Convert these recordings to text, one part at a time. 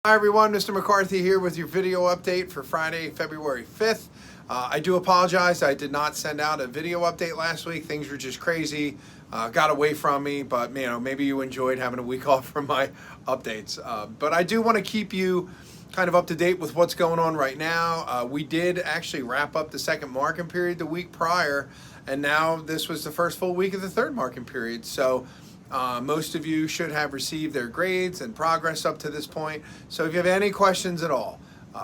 Hi everyone, Mr. McCarthy here with your video update for Friday, February 5th. I do apologize, I did not send out a video update last week. Things were just crazy, got away from me, but maybe you enjoyed having a week off from my updates. But I do want to keep you kind of up to date with what's going on right now. We did actually wrap up the second marking period the week prior, and now this was the first full week of the third marking period. So most of you should have received their grades and progress up to this point. So if you have any questions at all,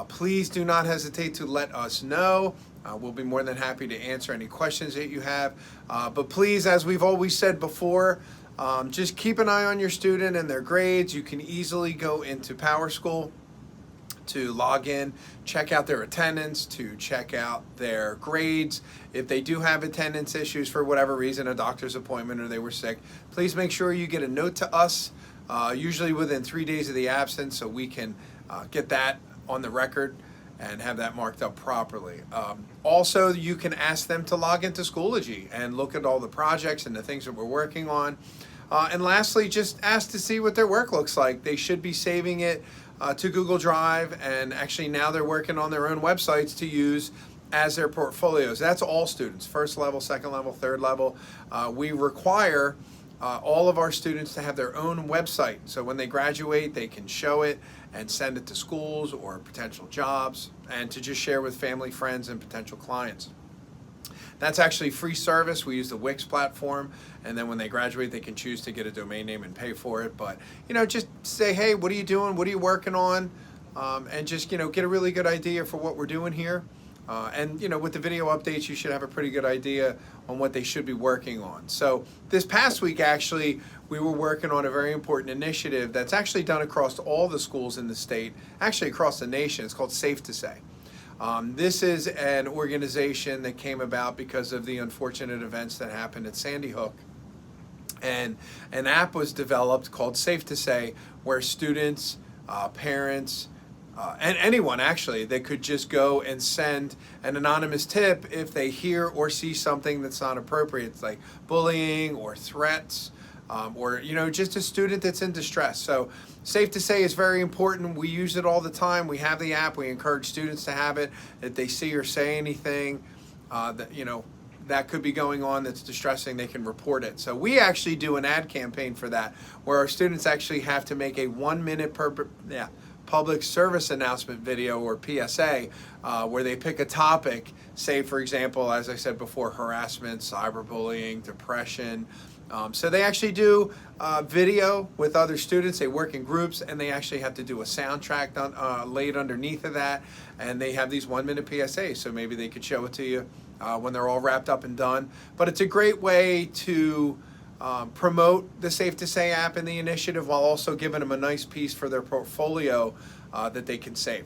please do not hesitate to let us know. We'll be more than happy to answer any questions that you have. But please, as we've always said before, just keep an eye on your student and their grades. You can easily go into PowerSchool to log in, check out their attendance, to check out their grades. If they do have attendance issues for whatever reason, a doctor's appointment or they were sick, please make sure you get a note to us, usually within 3 days of the absence, so we can get that on the record and have that marked up properly. Also, you can ask them to log into Schoology and look at all the projects and the things that we're working on. And lastly, just ask to see what their work looks like. They should be saving it to Google Drive, and actually now they're working on their own websites to use as their portfolios. That's all students, first level, second level, third level. We require all of our students to have their own website, so when they graduate they can show it and send it to schools or potential jobs, and to just share with family, friends, and potential clients. That's actually free service. We use the Wix platform, and then when they graduate they can choose to get a domain name and pay for it. But just say, hey, what are you doing, what are you working on, and just get a really good idea for what we're doing here. And with the video updates you should have a pretty good idea on what they should be working on. So this past week actually we were working on a very important initiative that's actually done across all the schools in the state, actually across the nation. It's called Safe to Say. This is an organization that came about because of the unfortunate events that happened at Sandy Hook. And an app was developed called Safe to Say, where students, parents, and anyone actually, they could just go and send an anonymous tip if they hear or see something that's not appropriate. It's like bullying or threats, or just a student that's in distress. So Safe to Say is very important. We use it all the time. We have the app. We encourage students to have it. If they see or say anything that could be going on that's distressing, they can report it. So we actually do an ad campaign for that, where our students actually have to make a 1 minute public service announcement video, or PSA, where they pick a topic, say for example, as I said before, harassment, cyberbullying, depression. So they actually do video with other students. They work in groups, and they actually have to do a soundtrack laid underneath of that, and they have these 1 minute PSAs, so maybe they could show it to you when they're all wrapped up and done. But it's a great way to promote the Safe to Say app and the initiative, while also giving them a nice piece for their portfolio that they can save.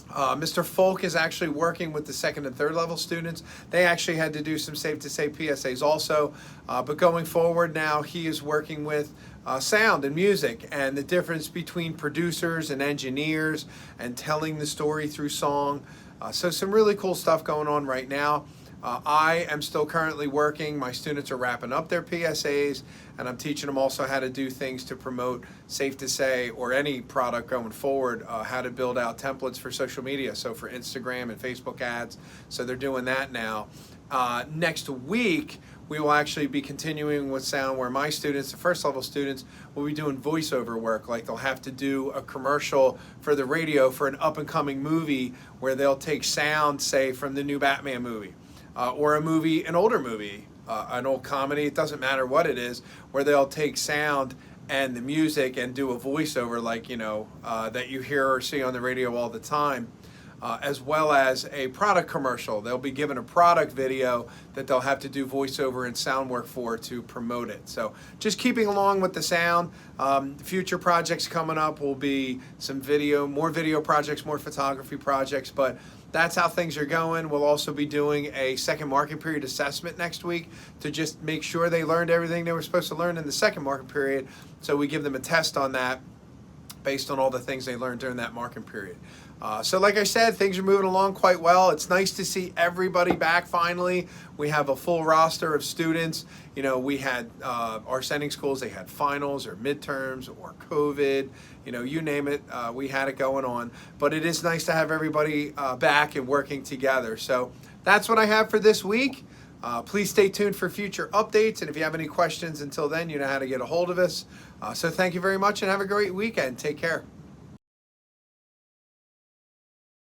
Mr. Folk is actually working with the second and third level students. They actually had to do some Safe to Say PSAs also, but going forward now he is working with sound and music, and the difference between producers and engineers, and telling the story through song. So some really cool stuff going on right now. I am still currently working. My students are wrapping up their PSAs, and I'm teaching them also how to do things to promote Safe to Say or any product going forward, how to build out templates for social media, so for Instagram and Facebook ads. So they're doing that now. Next week we will actually be continuing with sound, where my students, the first level students, will be doing voiceover work. Like they'll have to do a commercial for the radio for an up and coming movie, where they'll take sound, say from the new Batman movie, or an older movie, an old comedy, it doesn't matter what it is, where they'll take sound and the music and do a voiceover like, that you hear or see on the radio all the time, as well as a product commercial. They'll be given a product video that they'll have to do voiceover and sound work for to promote it. So just keeping along with the sound. Future projects coming up will be some more video projects, more photography projects, but that's how things are going. We'll also be doing a second marking period assessment next week to just make sure they learned everything they were supposed to learn in the second marking period. So we give them a test on that. based on all the things they learned during that marking period. So like I said, things are moving along quite well. It's nice to see everybody back finally. We have a full roster of students. You know, we had our sending schools, they had finals or midterms or COVID, you know, you name it, we had it going on. But it is nice to have everybody back and working together. So that's what I have for this week. Please stay tuned for future updates. And if you have any questions until then, you know how to get a hold of us. So thank you very much and have a great weekend. Take care.